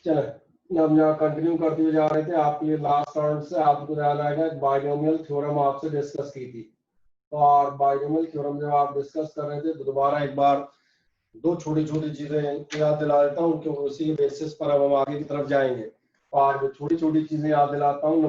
चलो हम यहाँ कंटिन्यू करते हुए जा रहे थे। आपके लिए लास्ट राउंड से आपको ध्यान आएगा बाइनोमियल थ्योरम आपसे डिस्कस की थी, और बाइनोमियल थ्योरम जब आप डिस्कस कर रहे थे तो दोबारा एक बार दो छोटी छोटी चीजें याद दिला देता हूँ, क्योंकि उसी बेसिस पर अब हम आगे की तरफ जाएंगे। और जो छोटी छोटी चीजें याद दिलाता हूँ,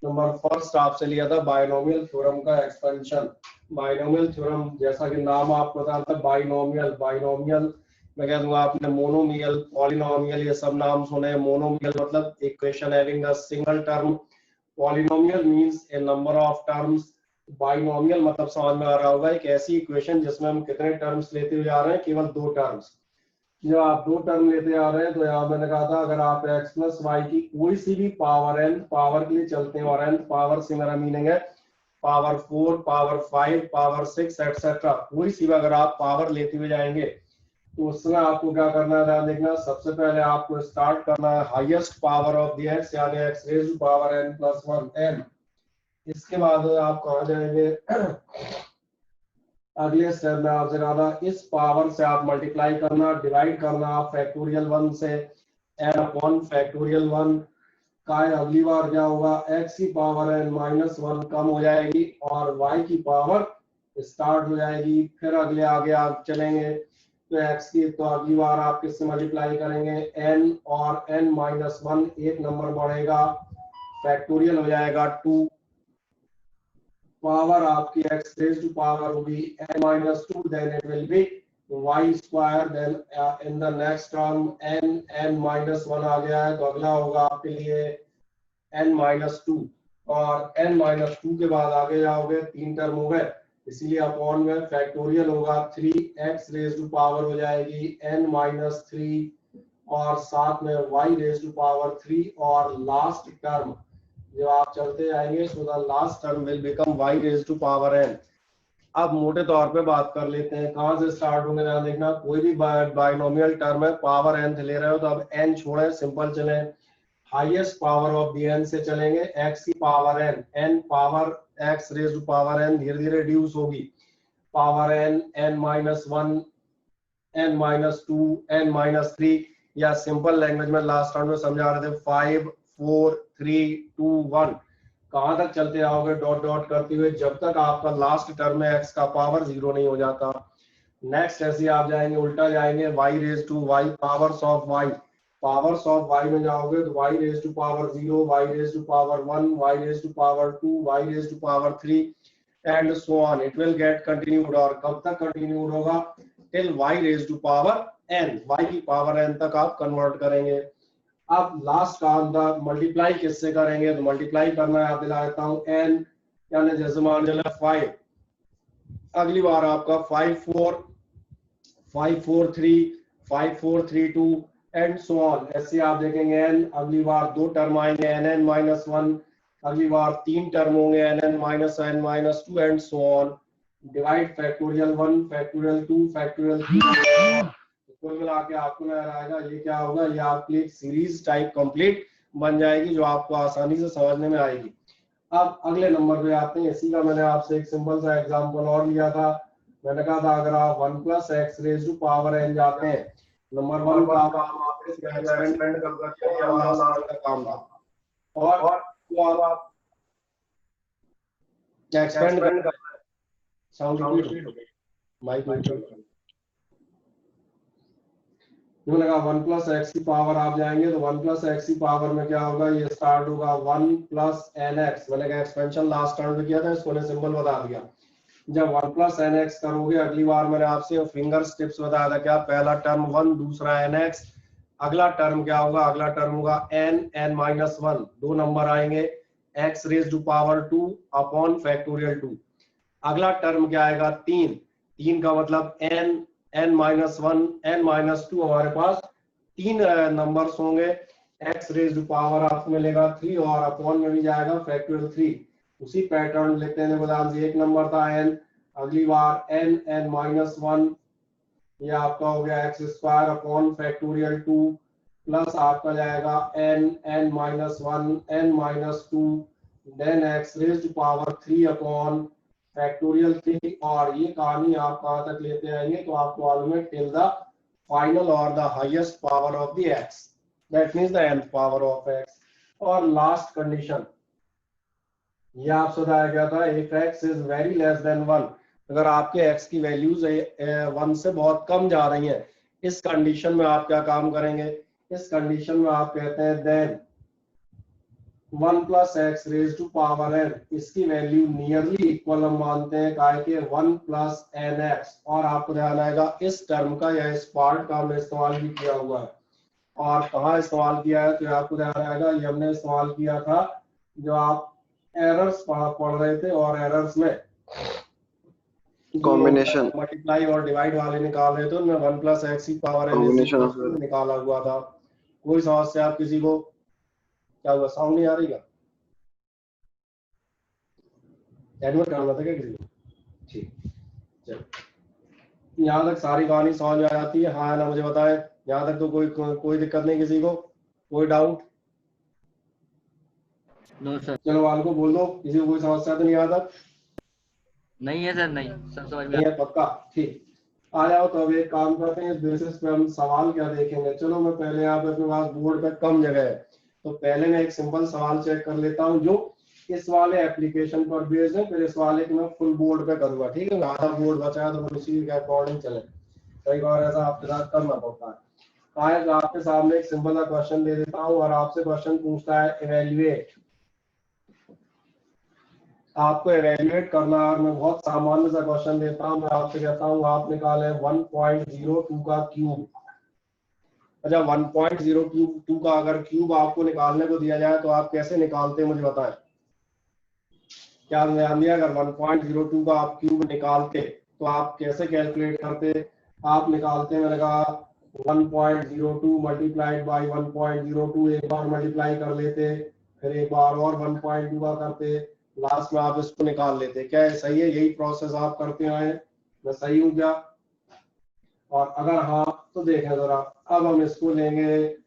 नंबर फर्स्ट आपसे लिया था बाइनोमियल थ्योरम का एक्सपेंशन। बाइनोमियल थ्योरम जैसा कि नाम आपको पता था, बाइनोमियल मैं कह दूंगा आपने मोनोमियल, पॉलिनोमियल ये सब नाम सुने। मोनोमियल मतलब equation having a single term, polynomial means A number of terms, binomial मतलब समझ में आ रहा होगा एक ऐसी इक्वेशन जिसमें हम कितने टर्म्स लेते हुए आ रहे हैं, केवल दो टर्म्स। जब आप दो टर्म लेते आ रहे हैं तो यहाँ मैंने कहा था अगर आप x प्लस वाई की कोई सी भी पावर, n पावर के लिए चलते हैं, और n पावर से मेरा मीनिंग है पावर 4, पावर 5, पावर 6 एक्सेट्रा, कोई सी भी अगर आप पावर लेते हुए जाएंगे तो उसमें आपको क्या करना है, ध्यान देखना। सबसे पहले आपको स्टार्ट करना है highest power of the x, यानी x raise to power n plus 1 n। इसके बाद आप कहाँ जाएंगे, अगले स्टेप में आपसे कहा था इस पावर से आप मल्टीप्लाई करना, डिवाइड करना आप फैक्टोरियल 1 से, n अपॉन फैक्टोरियल 1 का अगली बार क्या होगा, x की पावर n माइनस 1 कम हो जाएगी और y की पावर स्टार्ट हो जाएगी। फिर अगले आगे आप चलेंगे तो x की तो अगली बार आप किससे मल्टीप्लाई करेंगे, n और n माइनस 1 एक नंबर बढ़ेगा, फैक्टोरियल हो जाएगा 2, पावर आपकी x रेज़ टू पावर होगी n minus 2, then it will be y square, then in the next term n minus 1 आ गया है तो अगला होगा आपके लिए n minus 2, और n minus 2 के बाद आगे जाओगे तीन टर्म हो गए, इसीलिए अपॉन में फैक्टोरियल होगा 3x रेज़ टू पावर हो जाएगी n minus 3, और साथ में y रेज़ टू पावर 3, और लास्ट टर्म जो आप चलते जाएंगे so the last term will become y raise to power n। अब मोटे तौर पे बात कर लेते हैं कहां से स्टार्ट होंगे, ध्यान देखना। कोई भी बाइनोमियल टर्म है, पावर n ले रहे हो तो अब n छोड़े, सिंपल चले, highest power of the n से चलेंगे, x की power n power x raise to power n धीरे धीरे रिड्यूस होगी, power n minus 1, n minus 2, n minus 3, या सिंपल लैंग्वेज में लास्ट राउंड में समझा रहे थे 5, 4, 3, 2, 1, कहां तक चलते आओगे डॉट डॉट करते हुए जब तक आपका लास्ट टर्म में x का पावर 0 नहीं हो जाता। नेक्स्ट ऐसे आप जाएंगे, उल्टा जाएंगे, y raise to y, powers of y में जाओगे तो y raise to power 0, y raise to power 1, y raise to power 2, y raise to power 3 and so on, it will get continued. और कब तक कंटिन्यूड होगा, till y raise to power n, y की power n तक आप convert करेंगे। अब last काम था मल्टीप्लाई किससे करेंगे, तो मल्टीप्लाई करना याद दिला देता हूं, n यानी जैसे मान चले 5, अगली बार आपका 5 4 3 5 4 3 2 एंड सो ऑन, ऐसे आप देखेंगे n, अगली बार दो टर्म आएंगे nn माइनस 1, अगली बार तीन टर्म होंगे nn minus n minus 2 and so on, divide factorial 1, factorial 2, factorial 3, कुल मिला के आपको नजर आएगा ये क्या होगा, ये आपकी एक सीरीज टाइप कंप्लीट बन जाएगी जो आपको आसानी से समझने में आएगी। अब अगले नंबर पे आते हैं, इसी का मैंने आपसे एक सिंपल सा एग्जांपल और लिया था। मैंने कहा था अगर आप 1 plus x raise to power n जाते हैं, नंबर 1 का काम आपके एक्सपेरिमेंट करके ये लास्ट का काम था, और वो आप एक्सपेंड कर साउंड रिपीट हो गई माइक मैंने कहा 1 प्लस एक्स की पावर आप जाएंगे तो 1 प्लस एक्स की पावर में क्या होगा, ये स्टार्ट होगा 1 प्लस एन एक्स, मैंने कहा एक्सपेंशन लास्ट टर्म में किया था, इसको सिंबल बता दिया। जब 1 प्लस एन एक्स करोगे, अगली बार मैंने आपसे फिंगर स्टेप्स बताया था, क्या पहला टर्म 1, दूसरा एन एक्स, अगला टर्म क्या होगा, अगला टर्म होगा n माइनस 1, दो नंबर आएंगे x raise to power 2 upon factorial 2, अगला टर्म क्या आएगा 3 का मतलब n माइनस 1, n माइनस 2, हमारे पास तीन नंबर्स होंगे, x रेज़ टू पावर आपको मिलेगा 3 और अपॉन में भी जाएगा फैक्टोरियल 3, उसी पैटर्न लिखते हैं बदाम से, एक नंबर था n, अगली बार n माइनस 1, ये आपका हो गया x square upon factorial 2 plus आपका जाएगा n minus 1, n minus 2, then x raise to power 3 upon factorial 3, और ये कहानी आप कहां तक लेते आएंगे तो आपको मालूम है till the final or the highest power of the x, that means the nth power of x. और last condition ये आपसे बताया गया था, if x is very less than 1, अगर आपके x की वैल्यूज 1 से बहुत कम जा रही हैं, इस कंडीशन में आप क्या काम करेंगे? इस कंडीशन में आप कहते हैं then 1 plus x raise to power n, इसकी वैल्यू नियरली इक्वल हम मानते हैं काय के 1 प्लस एन एक्स। और आपको ध्यान आएगा इस टर्म का या इस पार्ट का हमने इस्तेमाल भी किया हुआ है। और कहाँ इस्तेमाल किया है तो आपको ध्यान आएगा, ये हमने इस्तेमाल किया था जो आप एरर्स पढ़ रहे थे, और एरर्स में कॉम्बिनेशन मल्टीप्लाई और डिवाइड वाले निकाल रहे थे, उनमें 1 प्लस एक्स की पावर n निकाला हुआ था। कोई समस्या आप किसी को? क्या हुआ, साउंड नहीं आ रही क्या? एडमिट करना था क्या किसी को? ठीक, चलो यहाँ तक सारी कहानी समझ में आ जाती है? हाँ ना, मुझे बताएं यहाँ तक तो कोई दिक्कत नहीं किसी को? कोई डाउट? No sir. चलो वाल को बोल दो, किसी को कोई समस्या तो नहीं आता? नहीं है सर, नहीं सब समझ में नहीं है पक्का? ठीक, आ जाओ। तो अब एक काम करते हैं, इस बेसिस पे हम सवाल क्या देखेंगे। चलो मैं पहले यहाँ पे अपने पास बोर्ड पे कम जगह है, तो पहले मैं एक सिंपल सवाल चेक कर लेता हूँ जो इस वाले एप्लीकेशन पर बेस्ड है, फिर इस वाले को मैं फुल बोर्ड पे करूंगा। ठीक है, आधा बोर्ड बचा है तो मैं उसी के अकॉर्डिंग चले, कई बार ऐसा आपके साथ करना पड़ता है। आज आपके सामने एक सिंपल सा क्वेश्चन दे देता हूँ और आपसे क्वेश्चन पूछता है इवेल्युएट। आपको इवेल्युएट करना, और मैं बहुत सामान्य सा क्वेश्चन देता हूँ, मैं आपसे कहता हूँ आप निकालें 1.02 का क्यूब। अच्छा, 1.02 का अगर क्यूब आपको निकालने को दिया जाए तो आप कैसे निकालते हैं मुझे बताएं। क्या ध्यान दिया, अगर 1.02 का आप क्यूब निकालते तो आप कैसे कैलकुलेट करते? आप निकालते, मैंने कहा 1.02 मल्टीप्लाइड बाई 1.02, एक बार मल्टीप्लाई कर लेते, फिर एक बार और 1.2 का करते, लास्ट में आप इसको निकाल लेते। क्या है सही है? यही प्रोसेस आप करते आए, मैं सही हूँ क्या? और अगर हाँ तो देखें जरा, अब हम इसको लेंगे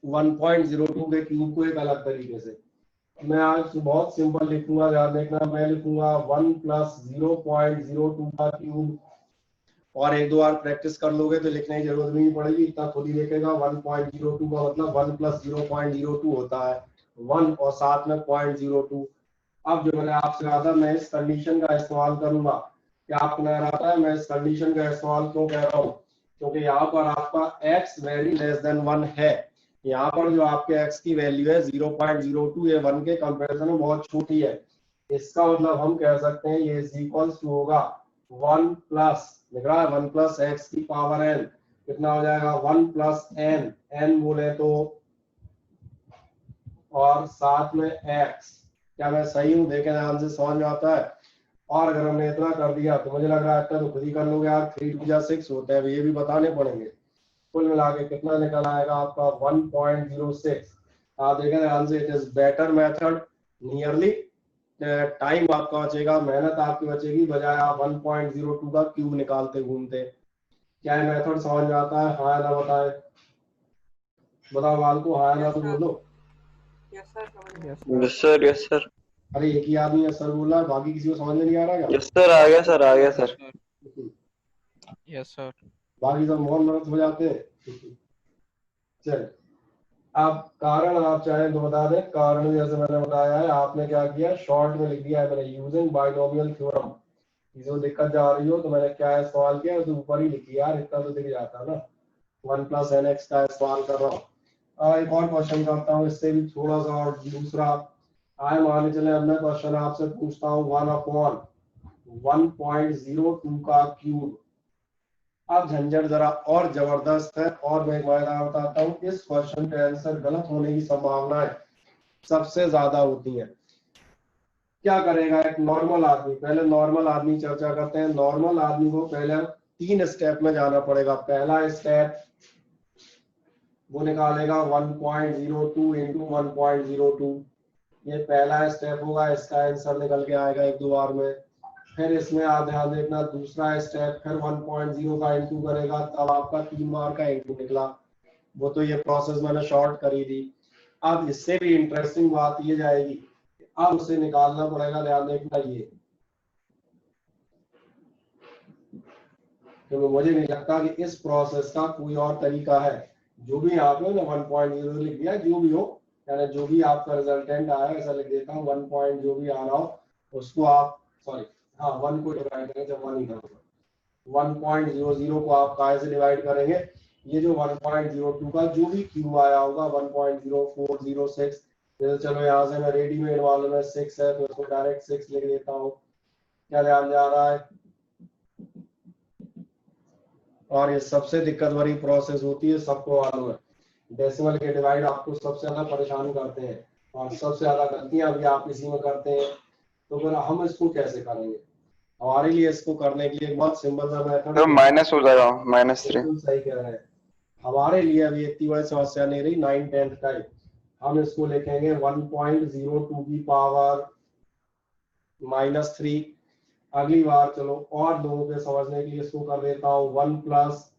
1.02 के क्यूब को एक अलग तरीके से। मैं आज बहुत सिंपल लिखूंगा, याद देखना, मैं लिखूंगा 1 प्लस 0.02 का क्यूब, और एक दो बार प्रैक्टिस कर लोगे तो लिखने की जरूरत नहीं पड़ेगी, इतना खुद ही देखेगा। 1.02 का मतलब 1 प्लस 0.02 होता है 1 और साथ में 0.02। अब जो मैंने आपसे कहा था मैं इस कंडीशन का इस्तेमाल करूंगा, क्या आपको नजर आता है मैं इस कंडीशन का इस्तेमाल क्यों कह रहा हूँ? क्योंकि यहाँ पर आपका x वेरी लेस देन 1 है, यहाँ पर जो आपके x की वैल्यू है 0.02, ये 1 के कंपैरिजन में बहुत छोटी है। इसका मतलब हम कह सकते हैं ये इज इक्वल्स टू होगा 1 प्लस, लिख रहा है 1 प्लस एक्स की पावर n, कितना हो जाएगा 1 प्लस n, n बोले तो, और साथ में x। क्या मैं सही हूँ? देखें ध्यान से, समझ में आता है? और अगर हमने इतना कर दिया तो मुझे लग रहा है तो खुद ही कर लोगे यार, 3 2 6 होता है, ये भी बताने पड़ेंगे। कुल मिला के कितना निकल आएगा आपका 1.06। आप देखें ध्यान से, it is better method, nearly time आपका बचेगा, मेहनत आपकी बचेगी, बजाय आप 1.02 का क्यूब निकालते घूमते। क्या है मेथड समझ में आता है? हाँ ना बताए, बताओ वाल को, हाँ ना तो बोलो। Yes sir yes sir. अरे एक ही आदमी सर बोला, बाकी किसी को समझ में नहीं आ रहा क्या? यस सर, आ गया सर, आ गया सर। Yes sir. बाकी सब मौन मरत हो जाते हैं। चल, अब कारण आप चाहें तो बता दें। कारण जैसे मैंने बताया है, आपने क्या किया, शॉर्ट में लिख दिया है मैंने, यूजिंग बाइनोमियल थ्योरम। जो दिक्कत जा रही हो तो मैंने क्या इस्तेमाल किया, तो ऊपर ही लिखी यार, इतना तो दिख जाता ना। 1 प्लस एन एक्स का इस्तेमाल कर रहा हूँ। एक और क्वेश्चन करता हूँ, इससे भी थोड़ा सा और दूसरा आए, मान चले अब मैं क्वेश्चन आपसे पूछता हूँ 1/1.02 का क्यूब। अब झंझट जरा और जबरदस्त है, और मैं एक बार बताता हूँ, इस क्वेश्चन के आंसर गलत होने की संभावनाएं सबसे ज्यादा होती हैं। क्या करेगा एक नॉर्मल आदमी? पहले नॉर्मल आदमी चर्चा करते हैं। नॉर्मल आदमी को पहले 3 स्टेप में जाना पड़ेगा। पहला स्टेप वो निकालेगा 1.02 इंटू 1.02, ये पहला स्टेप होगा, इसका आंसर निकल के आएगा 1 2 बार में। फिर इसमें आप ध्यान देखना, दूसरा स्टेप फिर 1.0 का इंटू करेगा, तब आपका 3 बार का इंटू निकला। वो तो ये प्रोसेस मैंने शॉर्ट करी थी। अब इससे भी इंटरेस्टिंग बात ये जाएगी, अब उसे निकालना पड़ेगा, ध्यान देखना, ये तो मुझे नहीं लगता कि इस प्रोसेस का कोई और तरीका है। जो भी यहाँ पे 1.0 लिख दिया, जो भी हो, यानी जो भी आपका रिजल्टेंट आया ऐसा लिख देता हूँ, 1 पॉइंट जो भी आ रहा हो उसको आप, सॉरी हाँ 1 को डिवाइड करेंगे, जब 1 ही था 1.00 को आप काय से डिवाइड करेंगे, ये जो 1.02 का जो भी क्यू आया होगा 1.0406, जैसे चलो यहाँ से मैं रेडीमेड वालों में 6 है तो उसको डायरेक्ट 6 लिख देता हूँ। क्या ध्यान जा रहा है? और ये सबसे दिक्कत भरी प्रोसेस होती है, सबको मालूम है। डेसिमल के डिवाइड आपको सबसे ज्यादा परेशान करते हैं और सबसे ज्यादा गलतियां भी आप इसी में करते हैं। तो फिर हम इसको कैसे करेंगे? हमारे लिए इसको करने के लिए एक बहुत सिंपल सा मेथड, तो माइनस हो जाएगा, -3। बिल्कुल सही कह रहे हैं। हमारे लिए अभी इतनी बड़ी समस्या नहीं रही 9 10th टाइप। हम इसको लिखेंगे 1.02 की पावर -3। अगली बार चलो और लोगों के समझने के लिए इसको कर देता हूँ 1 +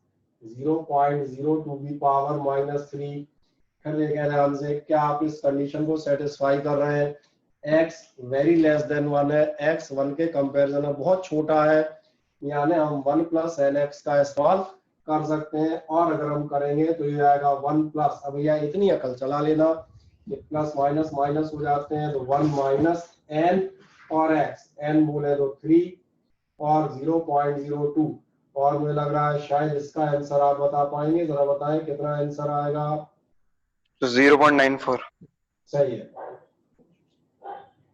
0.02 की पावर -3। फिर देखें ध्यान से, क्या आप इस कंडीशन को सेटिस्फाई कर रहे हैं? x वेरी लेस देन 1 है, x 1 के कंपैरिजन में बहुत छोटा है, यानी हम 1 + nx का इस्तेमाल कर सकते हैं। और अगर हम करेंगे तो ये आएगा 1 प्लस, अब भैया इतनी अकल चला लेना, ये प्लस माइनस माइनस हो जाते हैं, तो 1 - n और x, n बोले तो 3 और 0.02। और मुझे लग रहा है शायद इसका आंसर आप बता पाएंगे, जरा बताएं कितना आंसर आएगा? तो 0.94। सही है।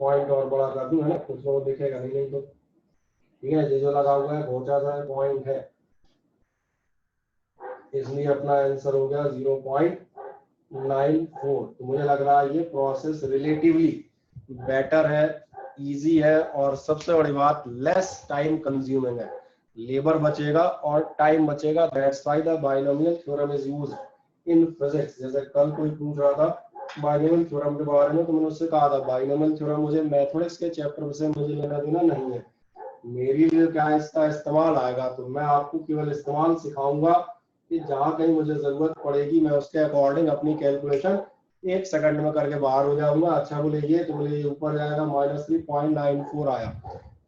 पॉइंट और बड़ा कर दूं, है ना, कुछ लोग दिखेगा नहीं तो ठीक है। ये जो लगा हुआ है बहुत ज्यादा पॉइंट है, इसलिए अपना आंसर हो गया 0.94। तो मुझे लग रहा है ये प्रोसेस रिलेटिवली बेटर है, इजी है, और सबसे बड़ी बात लेस टाइम कंज्यूमिंग है। लेबर बचेगा और टाइम बचेगा। That's why the binomial theorem is used in physics. जैसे कल कोई पूछ रहा था बाइनोमियल थ्योरम के बारे में, तो मैंने उससे कहा था बाइनोमियल थ्योरम मुझे मैथमेटिक्स के चैप्टर से मुझे लेना देना नहीं है, मेरी लिए क्या इसका इस्तेमाल आएगा। तो मैं आपको केवल इस्तेमाल सिखाऊंगा कि जहां कहीं मुझे जरूरत पड़ेगी मैं उसके अकॉर्डिंग अपनी कैलकुलेशन 1 सेकंड में करके बाहर हो जाऊंगा। अच्छा बोले ये, तो बोले ये ऊपर जाएगा -3.94 आया,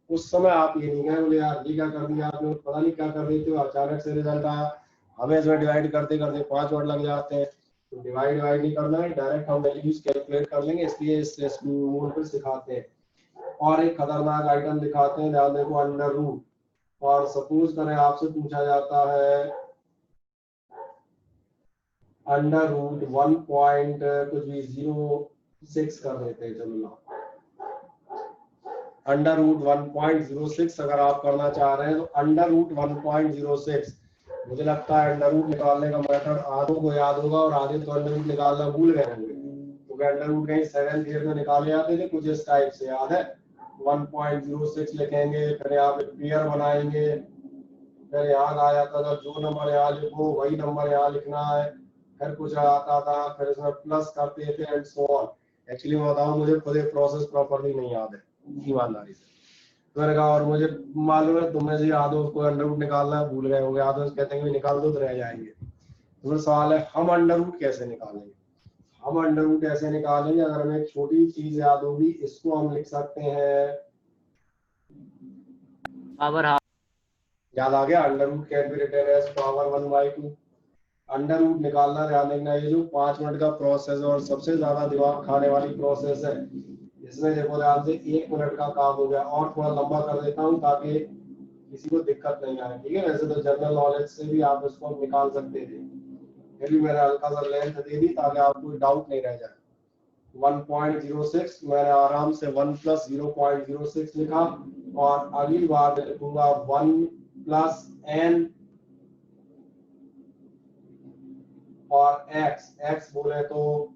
उस समय आप ये नहीं कहे बोले यार ये क्या कर दिया आपने, पता नहीं क्या कर रहे थे, अचानक से रिजल्ट आया। हमें इसमें डिवाइड करते करते 5 मिनट लग जाते हैं। तो डिवाइड नहीं करना है, डायरेक्ट हम वैल्यूज कैलकुलेट कर लेंगे, इसलिए इस मोड पे सिखाते हैं। और एक खतरनाक आइटम दिखाते हैं, ध्यान देखो, अंडर रूट। और सपोज करें आपसे पूछा जाता है अंडर रूट 1 पॉइंट कुछ भी 06 कर देते हैं, चलो ना, अंडर रूट 1.06 अगर आप करना चाह रहे हैं तो अंडर रूट 1.06, मुझे लगता है अंडर रूट निकालने का मेथड आधों को याद होगा और आधे तो अंडर रूट निकालना भूल गए होंगे। तो अंडर रूट कहीं 7th ईयर में निकाले जाते थे कुछ इस टाइप से, याद है? 1.06 लिखेंगे, फिर यहाँ पे पेयर बनाएंगे, फिर यहाँ आ जाता था जो नंबर यहाँ लिखो वही नंबर यहाँ लिखना है, फिर कुछ आता था, फिर इसमें प्लस करते थे एंड सो ऑन। एक्चुअली मैं बताऊँ मुझे खुद प्रोसेस प्रॉपरली नहीं याद है, ईमानदारी से। मैंने कहा और मुझे मालूम है तुम्हें से याद हो, उसको अंडर रूट निकालना है भूल गए होंगे, याद हो कहते हैं निकाल दो तो रह जाएंगे। तो फिर सवाल है हम अंडर रूट कैसे निकालेंगे? हम अंडर रूट ऐसे निकालेंगे, अगर हमें एक छोटी चीज याद होगी, इसको हम लिख सकते हैं पावर हाफ। याद आ गया? Under root can be written as power 1/2। Under root निकालना ध्यान रखना, ये जो 5 मिनट का प्रोसेस है और सबसे ज्यादा दिमाग खाने वाली प्रोसेस है, इसमें देखो ध्यान से 1 मिनट का काम हो गया। और थोड़ा लंबा कर देता हूँ ताकि किसी को दिक्कत नहीं आए, ठीक है? वैसे तो जनरल नॉलेज से भी आप इसको निकाल सकते थे, फिर भी मैंने हल्का सा लेंथ दे दी ताकि आपको डाउट नहीं रह जाए। 1.06 मैंने आराम से 1 + 0.06 लिखा, और अगली बार लिखूंगा 1 + n और x बोले तो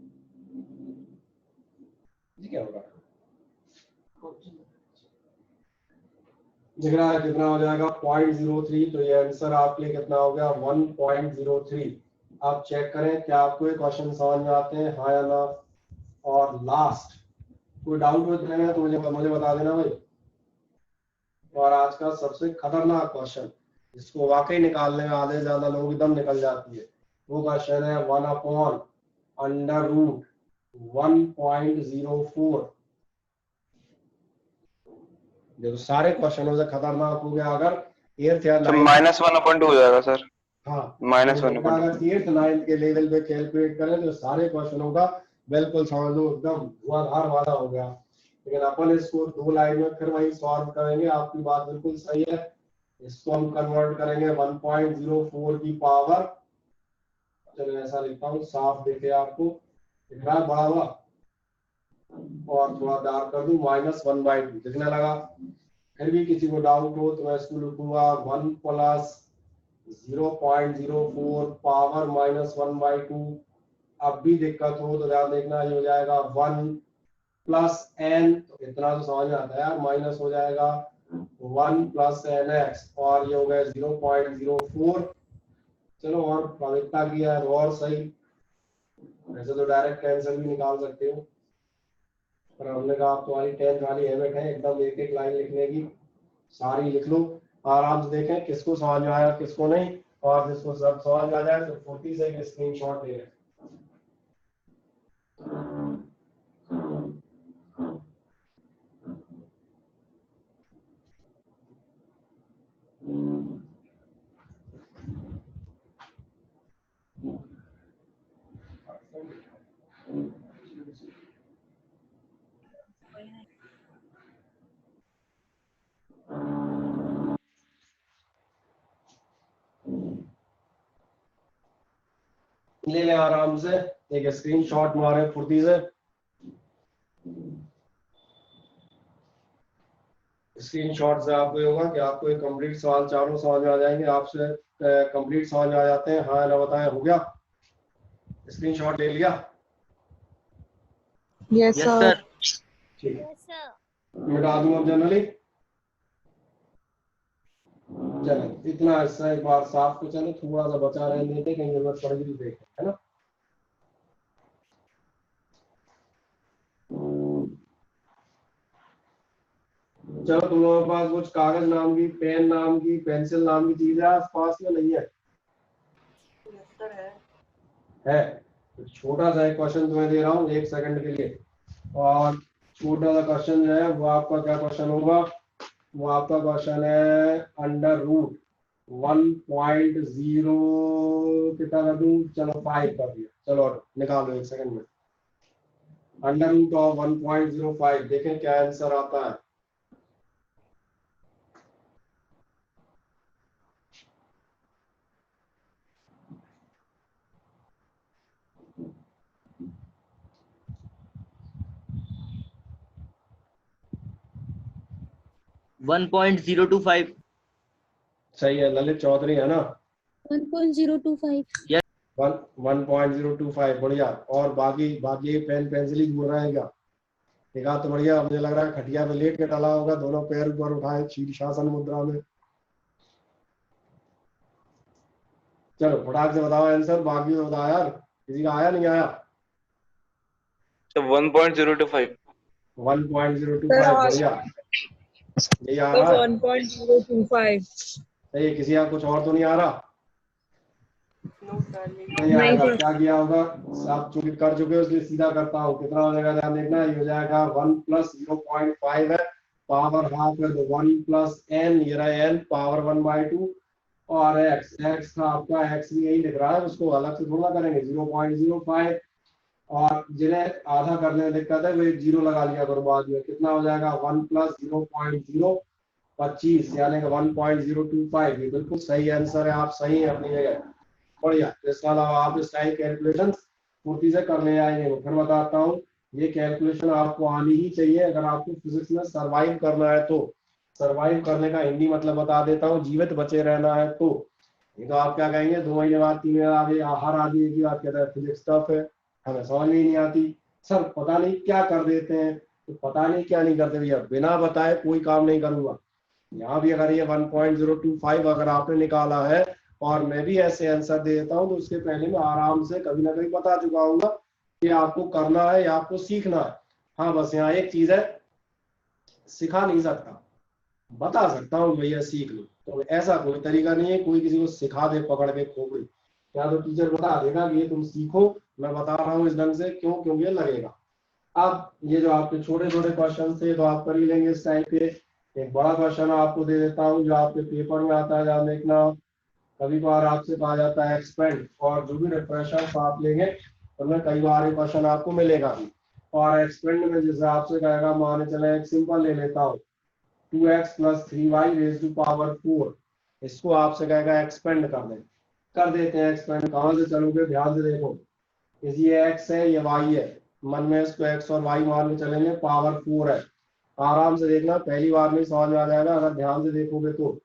क्या होगा, दिख रहा है कितना हो जाएगा? 0.03। तो ये आंसर आपके लिए कितना हो गया? 1.03। आप चेक करें क्या आपको ये क्वेश्चन समझ में आते हैं, हाँ या ना? और लास्ट कोई डाउट हो तो मुझे बता देना भाई। और आज का सबसे खतरनाक क्वेश्चन, जिसको वाकई निकालने में आधे से ज्यादा लोगों की दम निकल जाती है, वो क्वेश्चन है 1/√1.04। देखो सारे क्वेश्चनों से खतरनाक हो गया अगर एट्थ या तो नाइन्थ, -1/2 हो जाएगा सर। हाँ -1/2। अगर एट्थ नाइन्थ के लेवल पे कैलकुलेट करें तो सारे क्वेश्चनों का बिल्कुल समझ लो एकदम धुआंधार वाला हो गया। लेकिन अपन इसको 2 लाइन में फिर वही सॉल्व करेंगे। आपकी बात बिल्कुल सही है। इसको हम कन्वर्ट करेंगे 1.04 की पावर, चलो ऐसा लिखता हूँ साफ देखे आपको दिख रहा है बड़ा हुआ, और थोड़ा डार्क कर दूं, -1/2 दिखने लगा। फिर भी किसी को डाउट हो तो मैं इसको लिखूंगा 1 + 0.04 पावर -1/2। अब भी दिक्कत हो तो ध्यान देखना, ये हो जाएगा 1 + n, तो इतना तो समझ में आता है यार, माइनस हो जाएगा 1 + nx, और ये हो गया 0.04। चलो और प्राथमिकता किया है और सही, वैसे तो डायरेक्ट कैंसर भी निकाल सकते हो, पर हमने कहा आप तुम्हारी 10th वाली हैबिट है एकदम एक एक लाइन लिखने की, सारी लिख लो आराम से, देखें किसको समझ में आया किसको नहीं, और जिसको सब समझ में आ जाए तो 40 से स्क्रीनशॉट ले लें। ले लें आराम से, एक स्क्रीनशॉट मारे फुर्ती से। स्क्रीनशॉट से आपको ये होगा कि आपको एक कंप्लीट सवाल चारों समझ में आ जाएंगे, आपसे कंप्लीट समझ में आ जाते हैं। हाँ ना बताएं, हो गया? स्क्रीनशॉट ले लिया? Yes, yes sir. सर। ठीक है, मिटा दूं अब जनरली। चलो इतना हिस्सा एक बार साफ तो चलो, थोड़ा सा बचा रहने देते, कहीं जरूरत पड़ेगी तो देखें, है ना। चलो तुम लोगों के पास कुछ कागज नाम की, पेन नाम की, पेंसिल नाम की चीज है आसपास में, नहीं है? है। तो छोटा सा एक क्वेश्चन तुम्हें दे रहा हूँ 1 सेकंड के लिए, और छोटा सा क्वेश्चन जो है वो आपका क्या क्वेश्चन होगा, वो आपका क्वेश्चन है √1.0 कितना कर दूं, चलो 5 कर दिया, चलो निकालो 1 सेकंड में। √1.05, देखें क्या आंसर आता है। वन 1.025। सही है, ललित चौधरी है ना? 1.025. 1.025, बढ़िया। और बाकी बाकी पेन पेंसिल ही घूर रहा है क्या? देखा तो बढ़िया, मुझे लग रहा है खटिया पे लेट के टला होगा, दोनों पैर ऊपर उठाए शीर्षासन मुद्रा में। चलो फटाक से बताओ आंसर, बाकी तो बताओ यार, किसी का आया नहीं आया? तो 1.025। 1.025, बढ़िया, यही आ रहा है। 1.025. सही है, किसी का कुछ और तो नहीं आ रहा? नहीं नहीं आएगा, सर. क्या किया होगा, आप चुके कर चुके हो इसलिए सीधा करता हूँ। कितना हो जाएगा ध्यान देखना, ये हो जाएगा 1 + 0.5 है, पावर हाफ है तो 1 + n, ये रहा n पावर 1/2, और x था आपका, x भी यही लिख रहा है, उसको अलग से थोड़ा करेंगे 0.05, और जिन्हें आधा करने में दिक्कत है वे 0 लगा लिया करो बाद में। कितना हो जाएगा 1 + 0.025, यानी कि 1.025, ये बिल्कुल सही आंसर है, आप सही है अपनी जगह, बढ़िया। इसके अलावा आप इस टाइप कैलकुलेशन फुर्ती से कर ले आएंगे। फिर बताता हूँ, ये कैलकुलेशन आपको आनी ही चाहिए अगर आपको फिजिक्स में सरवाइव करना है तो। सरवाइव करने का हिंदी मतलब बता देता हूँ, जीवित बचे रहना है तो। ये तो आप क्या कहेंगे 2 महीने बाद 3 महीने बाद हर आदमी की बात कहता है फिजिक्स टफ है, हमें समझ में ही नहीं आती सर, पता नहीं क्या कर देते हैं। तो पता नहीं क्या नहीं करते भैया, बिना बताए कोई काम नहीं करूंगा। यहाँ भी अगर ये 1.025 अगर आपने निकाला है और मैं भी ऐसे आंसर दे देता हूँ, तो उसके पहले मैं आराम से कभी ना कभी बता चुका हूँ कि आपको करना है या आपको सीखना है। हाँ बस यहाँ एक चीज है, सिखा नहीं सकता, बता सकता हूँ भैया सीख लो, तो ऐसा कोई तरीका नहीं है कोई किसी को सिखा दे पकड़ के खोपड़ी। या तो टीचर बता देगा कि ये तुम सीखो, मैं बता रहा हूँ इस ढंग से, क्यों, क्योंकि ये लगेगा। अब ये जो आपके छोटे छोटे क्वेश्चन थे तो आप कर ही लेंगे इस टाइप के। एक बड़ा क्वेश्चन आपको दे देता हूँ जो आपके पेपर में आता है, ध्यान देखना। कभी बार आपसे कहा जाता है एक्सपेंड, और जो भी रिफ्रेशर आप लेंगे उनमें कई बार ये क्वेश्चन आपको मिलेगा भी। और एक्सपेंड में जैसे आपसे कहेगा, माने चले एक सिंपल ले लेता हूँ 2x + 3y rays to power 4, इसको आपसे कहेगा एक्सपेंड कर देते हैं एक्सपेंड। कहाँ से चलोगे, ध्यान से देखो, ये x है ये y है, मन में इसको x और y मान के चलेंगे, पावर 4 है। आराम से देखना, पहली बार में समझ में आ जाएगा अगर ध्यान से देखोगे तो।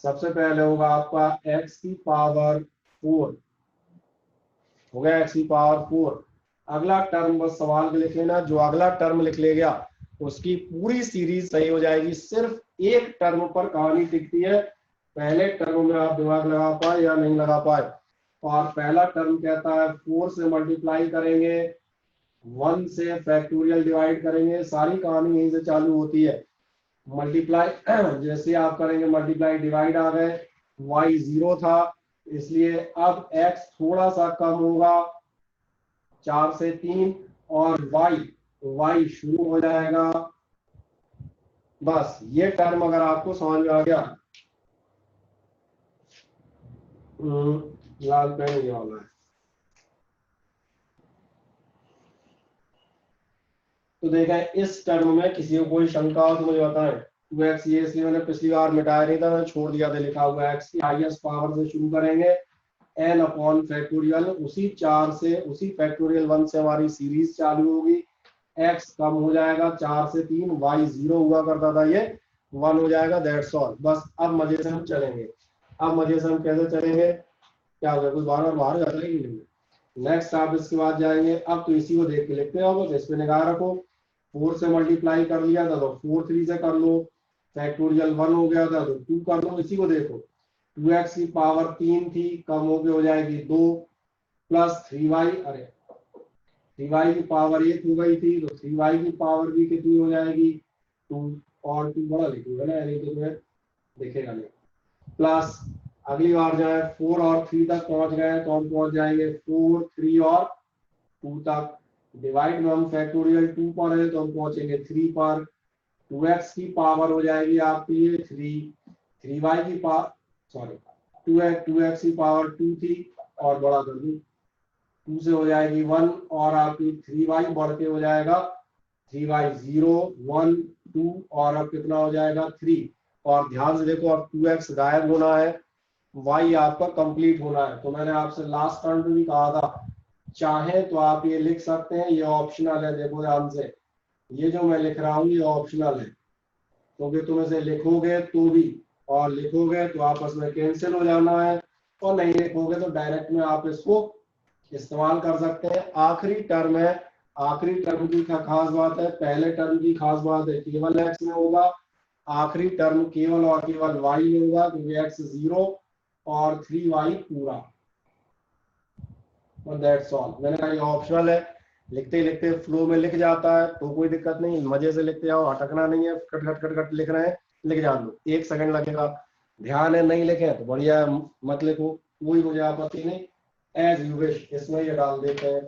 सबसे पहले होगा आपका x की पावर 4, हो गया x की पावर 4। अगला टर्म बस सवाल के लिख लेना, जो अगला टर्म लिख ले गया उसकी पूरी सीरीज सही हो जाएगी। सिर्फ एक टर्म पर कहानी टिकती है, पहले टर्म में आप दिमाग लगा पाए या नहीं लगा पाए। और पहला टर्म कहता है 4 से मल्टीप्लाई करेंगे, 1 से फैक्टोरियल डिवाइड करेंगे, सारी कहानी यहीं से चालू होती है। मल्टीप्लाई जैसे आप करेंगे मल्टीप्लाई डिवाइड आ गए, y 0 था इसलिए अब x थोड़ा सा कम होगा 4 से 3, और y शुरू हो जाएगा। बस ये टर्म अगर आपको समझ में आ गया, लाल पेन ये वाला है, तो देखें इस टर्म में किसी को कोई शंका हो तो मुझे बताएं। 2x ये इसलिए मैंने पिछली बार मिटाया नहीं था, मैंने छोड़ दिया था, लिखा हुआ x की हाईएस्ट पावर से शुरू करेंगे n अपॉन फैक्टोरियल, उसी 4 से उसी फैक्टोरियल 1 से हमारी सीरीज चालू होगी। x कम हो जाएगा 4 से 3, y 0 हुआ करता था ये 1 हो जाएगा, दैट्स ऑल। बस अब मजे से हम चलेंगे। अब मजे से हम कैसे चलेंगे, क्या होगा, कुछ बार बाहर जाता है कि नहीं। नेक्स्ट आप इसके बाद जाएंगे, अब तो इसी को देख के लिखते हो, बस इस पे निगाह रखो। 4 से मल्टीप्लाई कर लिया था तो 4 3 से कर लो, फैक्टोरियल 1 हो गया था तो 2 कर लो। इसी को देखो, 2x की पावर 3 थी, कम होके हो जाएगी 2 प्लस 3y, अरे 3y की पावर 1 हो गई थी तो 3y की पावर भी कितनी हो जाएगी 2, और 2 बड़ा लिखूंगा ना, यानी कि तुम्हें दिखेगा नहीं। प्लस अगली बार जो है 4 और 3 तक पहुंच गए तो हम पहुंच जाएंगे 4 3 और 2 तक। डिवाइड में हम फैक्टोरियल 2 पर है तो हम पहुंचेंगे 3 पर। 2x की पावर हो जाएगी आपकी ये 3y की पावर, सॉरी 2x की पावर 2 थी और बड़ा कर दूं 2 से हो जाएगी 1, और आपकी 3y बढ़ के हो जाएगा 3y 0 1 2, और अब कितना हो जाएगा 3। और ध्यान से देखो, अब 2x गायब होना है, y आपका कंप्लीट होना है। तो मैंने आपसे लास्ट टर्म में भी कहा था, चाहे तो आप ये लिख सकते हैं, ये ऑप्शनल है। देखो ध्यान से, ये जो मैं लिख रहा हूँ ये ऑप्शनल है, क्योंकि तुम इसे लिखोगे तो भी, और लिखोगे तो आपस में कैंसिल हो जाना है, और नहीं लिखोगे तो डायरेक्ट में आप इसको इस्तेमाल कर सकते हैं। आखिरी टर्म है, आखिरी टर्म की खास बात है, पहले टर्म की खास बात है केवल x में होगा, आखिरी टर्म केवल और केवल y में होगा, क्योंकि x 0 और 3y पूरा। That's all. मैंने कहा ये ऑप्शनल है, लिखते लिखते फ्लो में लिख जाता है तो कोई दिक्कत नहीं, मजे से लिखते जाओ, अटकना नहीं है, कट कट कट कट लिख रहे हैं लिख जान दो, 1 सेकंड लगेगा। ध्यान है नहीं लिखे तो बढ़िया, मत लिखो, कोई मुझे आपत्ति नहीं, एज यू विश, इसमें ये डाल देते हैं।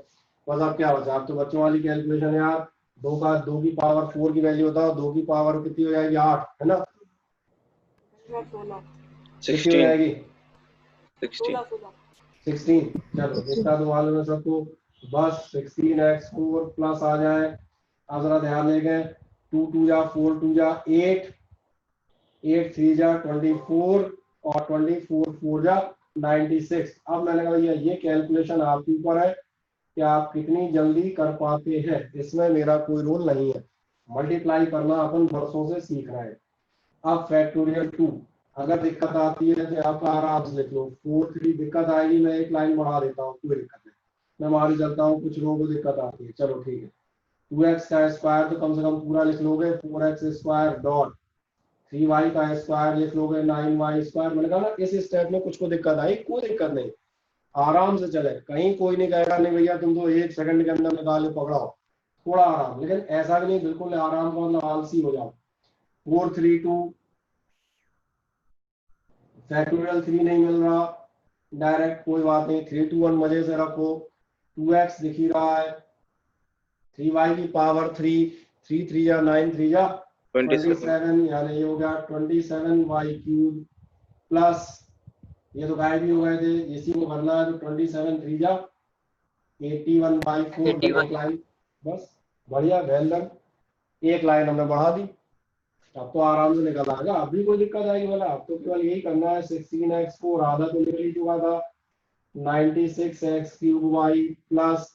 बस अब क्या बचा, अब तो बच्चों वाली कैलकुलेशन है यार, 2 की पावर 4 की वैल्यू होता है, 2 की पावर कितनी हो जाएगी 8, है ना, 16 हो जाएगी 16 चलो इतना तो मालूम है सबको। बस 16x4 प्लस आ जाए। अब जरा ध्यान देंगे, 2 2 जा 4 2 जा 8, 8 3 जा 24, और 24 4 जा 96। अब मैंने कहा भैया ये कैलकुलेशन आपके ऊपर है कि आप कितनी जल्दी कर पाते हैं, इसमें मेरा कोई रोल नहीं है। मल्टीप्लाई करना अपन वर्षों से सीख रहे हैं। अब फैक्टोरियल 2, अगर दिक्कत आती है तो आप आराम से लिख लो, 4 3 दिक्कत आएगी, मैं एक लाइन बढ़ा देता हूँ, कोई दिक्कत नहीं, मैं मारी चलता हूँ, कुछ लोगों को दिक्कत आती है, चलो ठीक है। 2x का स्क्वायर तो कम से कम पूरा लिख लोगे, 4x स्क्वायर डॉट 3y का स्क्वायर लिख लोगे, 9y स्क्वायर। मैंने कहा ना इस स्टेप में कुछ को दिक्कत आई, कोई दिक्कत नहीं, आराम से चले, कहीं कोई नहीं कहेगा नहीं भैया तुम तो 1 सेकंड के अंदर निकाले पकड़ाओ, थोड़ा आराम, लेकिन ऐसा भी नहीं बिल्कुल आराम का मतलब आलसी हो जाओ। 4 3 2, फैक्टोरियल 3 नहीं मिल रहा, डायरेक्ट कोई बात नहीं, 3 2 1 मजे से रखो, 2x दिख ही रहा है, 3y की पावर 3, 3 3 जा 9 3 जा 27 27 यानी ये हो गया 27y³ प्लस ये तो गायब ही हो गए थे, इसी को भरना है तो 27 3 जा 81/4 81 लाइन, बस बढ़िया वेल डन, एक लाइन हमने बढ़ा दी, अब तो आराम से निकल आएगा। अभी कोई दिक्कत आएगी वाला, अब तो केवल यही करना है 16x4 आधा तो निकल ही चुका था, 96x³ प्लस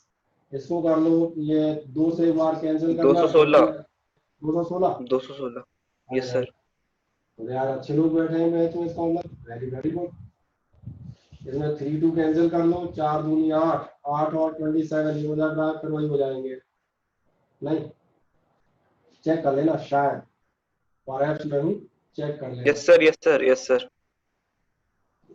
इसको कर लो, ये 2 से एक बार कैंसिल करना, 216 216 216 यस सर। तो यार अच्छे लोग बैठे हैं मैच में, इसका मतलब वेरी वेरी गुड। इसमें 3 2 कैंसिल कर लो, 4 दूनी 8, 8 और 27 ये हो जाएगा, फिर वही हो जाएंगे, नहीं चेक कर लेना, शायद परहैप्स नहीं, चेक कर लेना। Yes sir yes sir yes sir.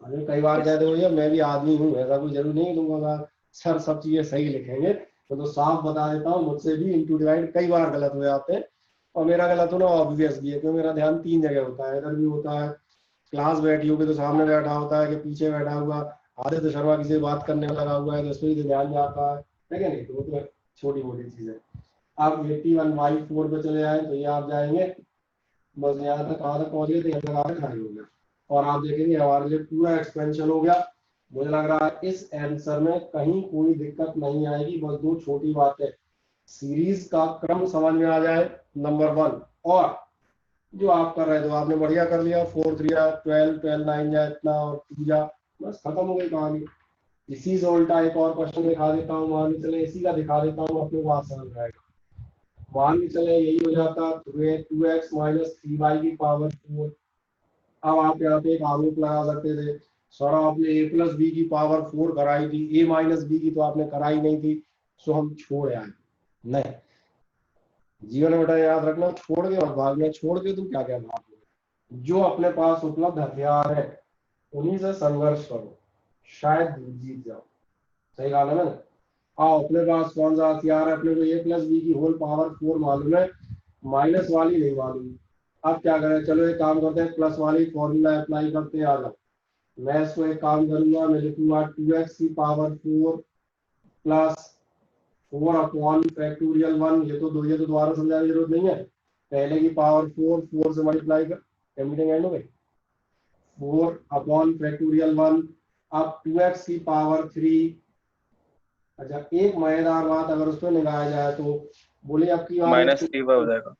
अरे कई बार कहते हो भैया मैं भी आदमी हूँ, ऐसा कोई जरूरी नहीं दूंगा सर सब चीजें सही लिखेंगे, तो साफ बता देता हूँ, मुझसे भी इंटू डिवाइड कई बार गलत हो जाते हैं, और मेरा गलत होना ऑब्वियस भी है, क्योंकि मेरा ध्यान 3 जगह होता है, इधर भी होता है, क्लास बैठी होगी तो सामने बैठा होता है कि पीछे बैठा हुआ, आदित्य शर्मा किसी से बात करने में लगा हुआ है तो उसमें भी ध्यान जाता है, ठीक है नहीं, तो वो तो छोटी मोटी चीज है। अब 81/4 पे चले जाए तो ये आप जाएंगे, बस यहाँ तक कहाँ तक पहुंच गए थे, यहाँ तक आगे खाली हो गया, और आप देखेंगे हमारे लिए पूरा एक्सपेंशन हो गया। मुझे लग रहा है इस आंसर में कहीं कोई दिक्कत नहीं आएगी, बस 2 छोटी बातें, सीरीज का क्रम समझ में आ जाए नंबर 1, और जो आप कर रहे थे आपने बढ़िया कर लिया, 4 3 12 12 9 जा इतना और 2 जा, बस खत्म हो गई कहानी। इसी से उल्टा एक और क्वेश्चन दिखा देता हूँ, मान के चले इसी का दिखा देता हूँ, अपने को आसान रहेगा। मान के चले यही हो जाता 2x - 3y⁴। अब आप यहाँ पे एक आरोप लगा सकते थे, सर आपने a+b⁴ कराई थी, a - b की तो आपने कराई नहीं थी, सो हम छोड़ आए। नहीं, जीवन में बेटा याद रखना, छोड़ के मत भागना, छोड़ के तुम क्या क्या भागोगे, जो अपने पास उपलब्ध हथियार है उन्हीं से संघर्ष करो, शायद जीत जाओ। सही कहा ना मैंने? आओ अपने पास कौन सा हथियार है, अपने को a+b⁴ मालूम है, माइनस वाली नहीं मालूम। अब क्या करें, चलो एक काम करते हैं, प्लस वाली फॉर्मूला अप्लाई करते हैं। आ जाओ, मैं इसको एक काम करूंगा, मैं लिखूंगा 2x⁴ प्लस 4/1, ये तो दोबारा समझाने की जरूरत नहीं है, पहले की पावर 4 से मल्टीप्लाई कर, मीटिंग एंड हो गई, 4/1। अब 2x⁴। अच्छा एक मजेदार बात अगर उस पर निकाला जाए तो बोले आपकी -3 हो जाएगा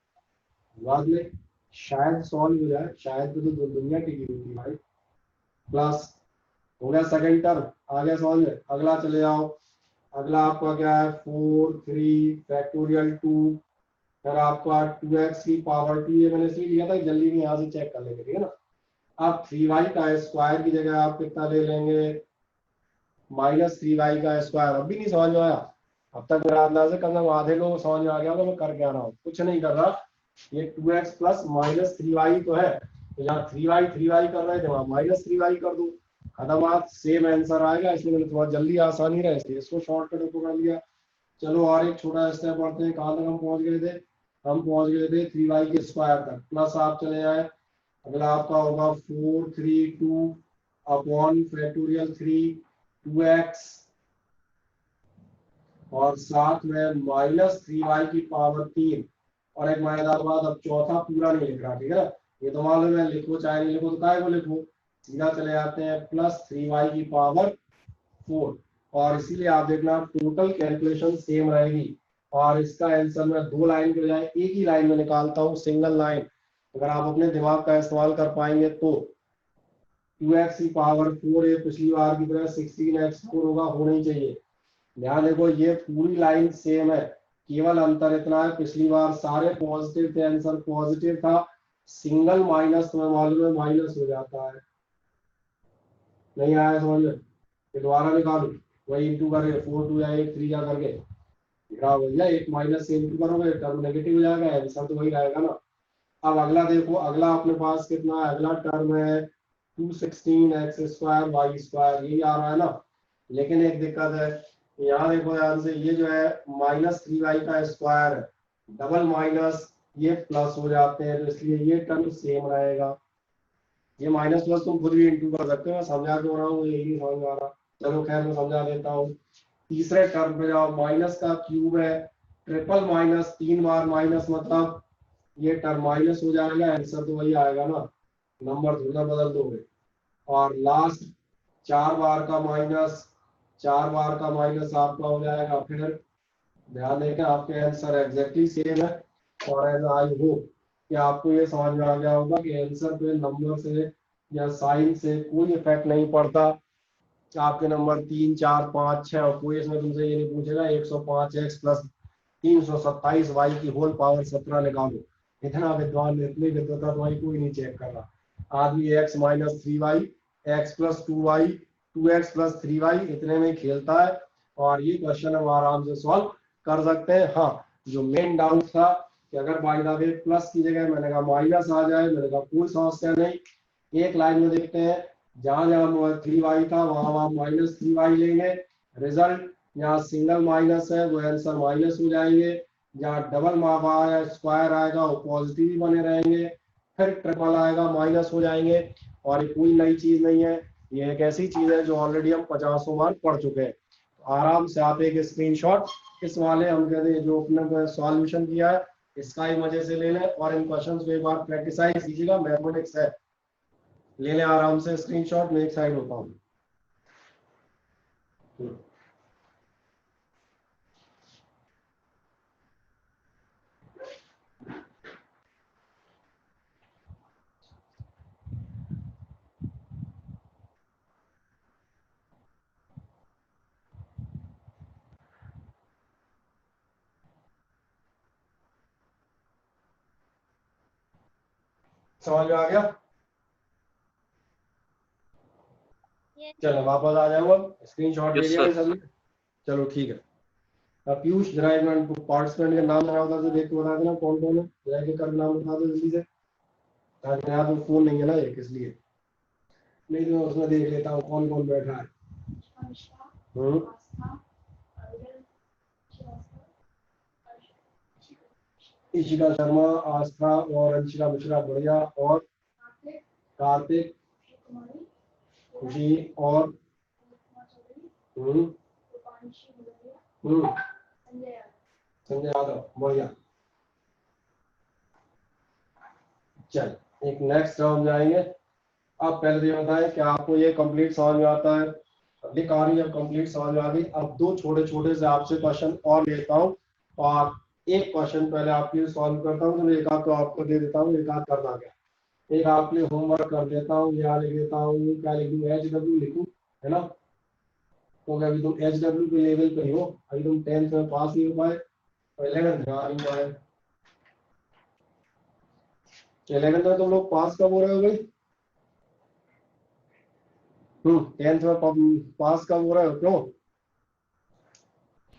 बाद में शायद सॉल्व हो जाए, शायद तो दुनिया टिकी होती है भाई। प्लस हो गया सेकंड टर्म, आ गया सॉल्व में, अगला चले जाओ, अगला आपका क्या है 4 3 2, फिर आपका 2x⁴, ये मैंने इसलिए लिया था जल्दी में यहाँ से चेक कर लेंगे, ठीक है ना। अब 3y² की जगह आप कितना ले लेंगे, -3y²। अब भी नहीं समझ में आया, अब तक मेरा अंदाजा से कम आधे लोग समझ में आ गया होगा मैं कर क्या रहा हूँ, कुछ नहीं कर रहा, ये 2x प्लस -3y तो है, तो यहाँ 3y कर रहे थे वहां -3y कर दो, खत्म बात, सेम आंसर आएगा। इसलिए मैंने थोड़ा जल्दी आसानी रहे इसलिए इसको शॉर्टकट कर लिया। चलो और एक छोटा स्टेप बढ़ते हैं, कहाँ तक हम पहुंच गए थे, हम पहुंच गए थे 3y² तक, प्लस आप चले जाए, अगला आपका होगा 4 3 2/3 2x, और साथ में -3y⁴। और एक मजेदार बात, अब चौथा पूरा नहीं लिख रहा, ठीक है ना, ये तो मालूम है, लिखो चाहे नहीं लिखो तो काय को लिखो, सीधा चले जाते हैं +3y⁴। और इसीलिए आप देखना टोटल कैलकुलेशन सेम रहेगी, और इसका आंसर मैं 2 लाइन के बजाय एक ही लाइन में निकालता हूँ, सिंगल लाइन। अगर आप अपने दिमाग का इस्तेमाल कर पाएंगे तो 2x⁴ ये पिछली बार की तरह 16x4 होगा, होना ही चाहिए। ध्यान देखो ये पूरी लाइन सेम है, केवल अंतर इतना है, पिछली बार सारे पॉजिटिव थे, आंसर पॉजिटिव था, सिंगल माइनस तुम्हें मालूम है माइनस हो जाता है। नहीं आया समझ में, दोबारा निकालू, वही इंटू करके 4 2 या 1 3 जा करके भैया, एक माइनस से इंटू करोगे टर्म नेगेटिव हो जाएगा, आंसर तो वही रहेगा ना। अब अगला देखो, अगला अपने पास कितना है, अगला टर्म है 216x² y², यही आ रहा है ना। लेकिन एक दिक्कत है, यहाँ देखो ध्यान से, ये जो है -3y² है, डबल माइनस ये प्लस हो जाते हैं, तो इसलिए ये टर्म सेम रहेगा। ये माइनस प्लस तुम खुद भी इंटू कर सकते हो, मैं समझा क्यों रहा हूँ यही नहीं समझ आ रहा, चलो खैर मैं समझा देता हूँ। तीसरे टर्म पे जाओ, माइनस का क्यूब है, ट्रिपल माइनस, 3 बार माइनस मतलब ये टर्म माइनस हो जाएगा, आंसर तो वही आएगा ना, नंबर थोड़ा बदल दोगे। और लास्ट 4 बार का माइनस, 4 बार का माइनस आपका हो जाएगा। फिर ध्यान दें आपके आंसर एग्जैक्टली सेम है। और एज आई होप कि आपको ये समझ में आ गया होगा कि आंसर पे नंबर से या साइन से कोई इफेक्ट नहीं पड़ता। आपके नंबर 3, 4, 5, 6 और कोई इसमें तुमसे ये नहीं पूछेगा 105x प्लस 327y की होल पावर 17 निकालो। इतना विद्वान, इतनी विद्वता तो कोई नहीं चेक कर रहा। आदमी x minus 3y, x plus 2y, 2x plus 3y इतने में खेलता है। और ये क्वेश्चन हम आराम से सॉल्व कर सकते हैं। हाँ, जो मेन डाउट था कि अगर बाय द वे प्लस की जगह मैंने कहा माइनस आ जाए, मैंने कहा कोई समस्या नहीं। एक लाइन में देखते हैं, जहां जहां 3y था वहां वहां माइनस 3y लेंगे। रिजल्ट यहाँ सिंगल माइनस है वो आंसर माइनस हो जाएंगे, जहाँ डबल या स्क्वायर आएगा वो पॉजिटिव ही बने रहेंगे, फिर ट्रिपल आएगा माइनस हो जाएंगे। और ये कोई नई चीज नहीं है, ये एक ऐसी चीज है जो ऑलरेडी हम 50 बार पढ़ चुके हैं। आराम से आप एक स्क्रीनशॉट इस वाले हम कहते हैं जो अपने सॉल्यूशन किया है इसका ही मजे से ले लें, और इन क्वेश्चंस को एक बार प्रैक्टिसाइज कीजिएगा। मैथमेटिक्स है, ले लें आराम से स्क्रीनशॉट, में एक साइड होता हूँ। समझ में आ गया? चलो वापस आ जाओ, अब स्क्रीनशॉट ले लिया सभी। चलो ठीक है। अब पीयूष जरा पार्टिसिपेंट के नाम बता दो, देख के बता देना कौन कौन है, जरा के कर नाम बता दो जल्दी से। यहाँ तो फोन नहीं है ना एक, इसलिए नहीं तो उसमें देख लेता हूँ कौन कौन बैठा है। इशिका शर्मा, आस्था और अंशिका मिश्रा, बढ़िया। और कार्तिक, खुशी और संजय यादव, बढ़िया। चल एक नेक्स्ट राउंड जाएंगे। अब पहले ये बताएं कि आपको ये कंप्लीट समझ में आता है? अगली कहानी जब कंप्लीट समझ में आ गई, अब दो छोटे छोटे से आपसे क्वेश्चन और लेता हूँ, और एक क्वेश्चन पहले आपके लिए सॉल्व करता हूँ, तो एक आध तो आपको दे देता हूँ, एक आध करना क्या, एक आपके लिए होमवर्क कर देता हूँ। यहाँ लिख देता हूँ, क्या लिख दूँ, HW लिखूँ, है ना? तो अभी तुम HW के लेवल पे हो, अभी तुम 10th में पास नहीं हो पाए, 11th में आ नहीं पाए। 11th में तुम लोग पास कब हो रहे हो भाई? 10th में पास कब हो रहे हो? क्यों?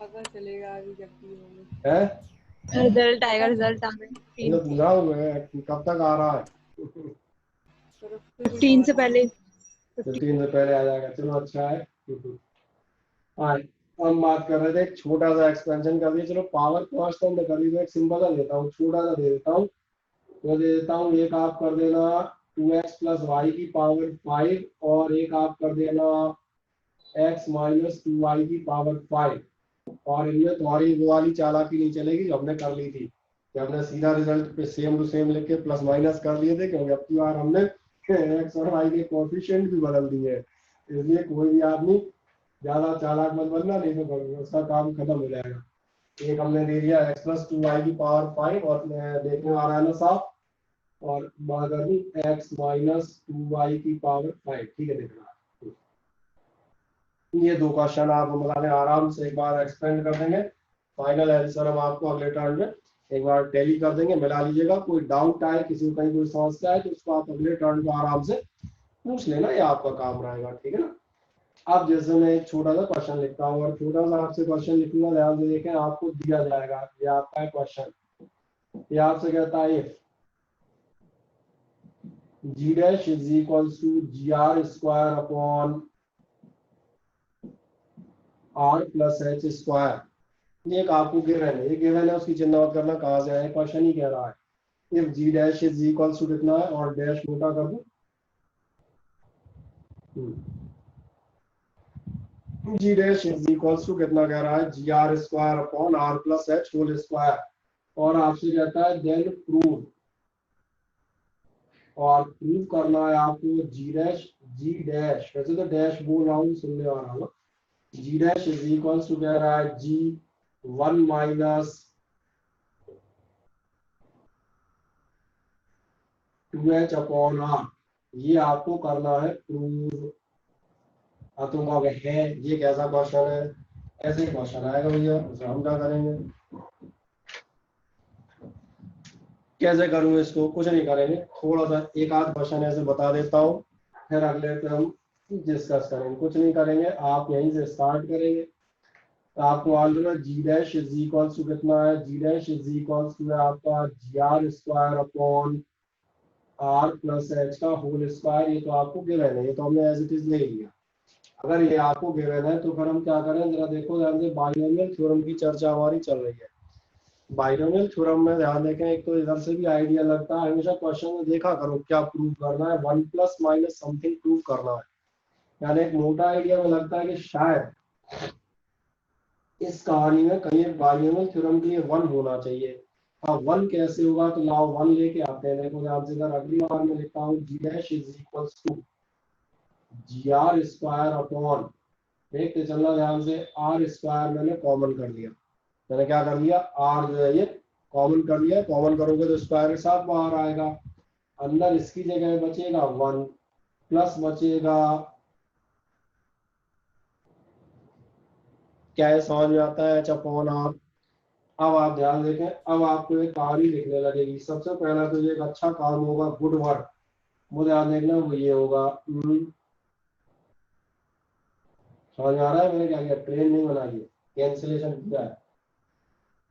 पता चलेगा अभी जब भी होंगे। है? रिजल्ट आएगा, रिजल्ट आने तो कब तक आ रहा है? 15 से पहले। 15 से पहले आ जाएगा, चलो अच्छा है। हाँ, हम बात कर रहे थे एक छोटा सा एक्सपेंशन कर दिया। चलो पावर 5 तो मैं कर ली, एक सिंपल सा देता हूँ, छोटा सा दे देता हूँ। तो दे देता हूँ, एक आप कर देना 2x प्लस वाई की पावर 5, और एक आप कर देना x माइनस 2y की पावर 5। और इनमें तुम्हारी वो वाली चालाकी नहीं चलेगी जो हमने कर ली थी, कि हमने सीधा रिजल्ट पे सेम टू सेम लिख के प्लस माइनस कर लिए थे, क्योंकि अब की बार हमने x और y के कोएफिशिएंट भी बदल दिए हैं। इसलिए कोई भी आदमी ज्यादा चालाक मत बनना, नहीं तो उसका काम खत्म हो जाएगा। एक हमने दे दिया x प्लस 2y की पावर 5, और देखने आ रहा है ना साफ, और बात करनी x माइनस 2y की पावर 5, ठीक है? देख रहा है ये दो क्वेश्चन आप बताने आराम से एक बार एक्सप्लेन कर देंगे। फाइनल आंसर हम आपको अगले टर्न में एक बार टैली कर देंगे, मिला लीजिएगा। कोई डाउट आए, किसी को कहीं कोई समस्या है, तो उसको आप अगले टर्न को आराम से पूछ लेना, ये आपका काम रहेगा, ठीक है ना? अब जैसे मैं एक छोटा सा क्वेश्चन लिखता हूँ, और छोटा सा आपसे क्वेश्चन लिखूंगा, ध्यान से देखें, आपको दिया जाएगा, ये आपका क्वेश्चन। ये आपसे कहता है g dash is equals to gr square upon r plus h square. ये एक आपको गिवन है, ये गिवन है, उसकी चिंता मत करना कहाँ से आया, क्वेश्चन ही कह रहा है। If g dash is equals to कितना है, और डैश मोटा कर दो, g dash is equals to कितना कह रहा है, gr square upon r plus h whole square. और आपसे कहता है देन प्रूव, और प्रूव करना है आपको जी डैश, वैसे तो डैश बोल रहा हूँ, सुनने वाला हूँ, G dash is equal to कह रहा है जी 1 माइनस 2h अपॉन आर, ये आपको करना है प्रूव। तुम कहोगे है ये कैसा क्वेश्चन है, ऐसे ही क्वेश्चन आएगा भैया, हम क्या करेंगे, कैसे करूँ इसको, कुछ नहीं करेंगे, थोड़ा सा एक आध क्वेश्चन ऐसे बता देता हूँ, फिर अगले पे हम डिस्कस करेंगे। कुछ नहीं करेंगे, आप यहीं से स्टार्ट करेंगे। तो आपको मालूम है G dash is equal to कितना है, G dash is equal to है आपका G R square upon R plus H का होल स्क्वायर। ये तो आपको गिवन है, ये तो हमने एज इट इज ले लिया। अगर ये आपको गिवन है तो फिर हम क्या करें, जरा देखो ध्यान से, बाइनोमियल थ्योरम की चर्चा हमारी चल रही है। बाइनोमियल थ्योरम में ध्यान देखें, एक तो इधर से भी आइडिया लगता है, हमेशा क्वेश्चन में देखा करो क्या प्रूव करना है, 1 प्लस माइनस समथिंग प्रूव करना है, यानी एक मोटा आइडिया में लगता है कि शायद इस कहानी में कहीं बाइनोमियल थ्योरम के लिए 1 होना चाहिए। अब 1 कैसे होगा, तो लाओ 1 लेके आते हैं। देखो ध्यान से, इधर अगली बार में लिखता हूँ G dash is equal to G R square upon, देखते चलना ध्यान से, आर स्क्वायर मैंने कॉमन कर लिया, मैंने क्या कर लिया, आर जो है ये कॉमन कर लिया, कॉमन करोगे तो स्क्वायर के साथ बाहर आएगा, अंदर इसकी जगह बचेगा 1 प्लस बचेगा, क्या है समझ में आता है, एच अपॉन आर। अब आप ध्यान देखें, अब आपको एक कहानी लिखने लगेगी। सबसे पहला तो ये एक अच्छा काम होगा, गुड वर्क, वो ध्यान देखना, वो ये होगा, समझ में आ रहा है मैंने क्या किया, ट्रेन नहीं बना लिया, कैंसिलेशन किया है।